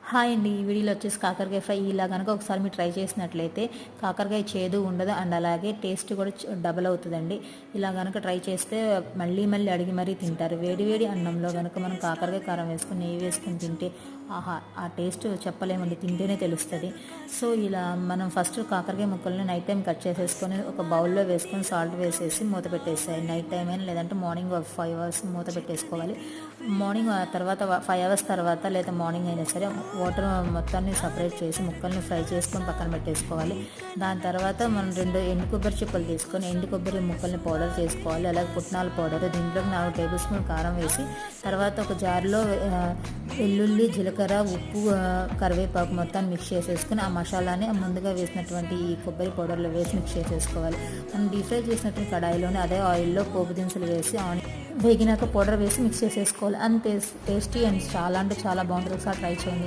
Hi అండి. ఈ వీడియోలో వచ్చేసి కాకరకాయ ఫ్రై. ఇలా కనుక ఒకసారి మీరు ట్రై చేసినట్లయితే కాకరకాయ చేదు ఉండదు అండ్ అలాగే టేస్ట్ కూడా డబల్ అవుతుందండి. ఇలా కనుక ట్రై చేస్తే మళ్ళీ మళ్ళీ అడిగి మరీ తింటారు. వేడి వేడి అన్నంలో కనుక మనం కాకరకాయ కారం వేసుకొని నెయ్యి వేసుకొని తింటే ఆహా, ఆ టేస్ట్ చెప్పలేమండి, తింటేనే తెలుస్తుంది. సో ఇలా మనం ఫస్ట్ కాకరకాయ ముక్కల్ని నైట్ టైం కట్ చేసేసుకొని ఒక బౌల్లో వేసుకొని సాల్ట్ వేసేసి మూత పెట్టేసాయి. నైట్ టైం అయినా లేదంటే మార్నింగ్ 5 అవర్స్ మూత పెట్టేసుకోవాలి. మార్నింగ్ తర్వాత 5 అవర్స్ తర్వాత లేదా మార్నింగ్ అయినా సరే వాటర్ మొత్తాన్ని సపరేట్ చేసి ముక్కల్ని ఫ్రై చేసుకొని పక్కన పెట్టేసుకోవాలి. దాని తర్వాత మనం 2 ఎండు కొబ్బరి చిప్పలు తీసుకొని ఎండు కొబ్బరి ముక్కల్ని పౌడర్ చేసుకోవాలి. అలాగే పుట్నాల పౌడర్, దీంట్లోకి 4 టేబుల్ స్పూన్ కారం వేసి తర్వాత ఒక జార్లో వెల్లుల్లి, జీలకర్ర, ఉప్పు, కరివేపాకు మొత్తాన్ని మిక్స్ చేసేసుకుని ఆ మసాలాని ముందుగా వేసినటువంటి ఈ కొబ్బరి పౌడర్లో వేసి మిక్స్ చేసేసుకోవాలి. మనం డీప్ ఫ్రై చేసినటువంటి కడాయిలోనే అదే ఆయిల్లో పోపు దినుసులు వేసి వేగినాక పౌడర్ వేసి మిక్స్ చేసేసుకోవాలి. అండ్ టేస్టీ అండ్ చాలా అంటే చాలా బాగుంటుంది. ఒకసారి ట్రై చేయండి.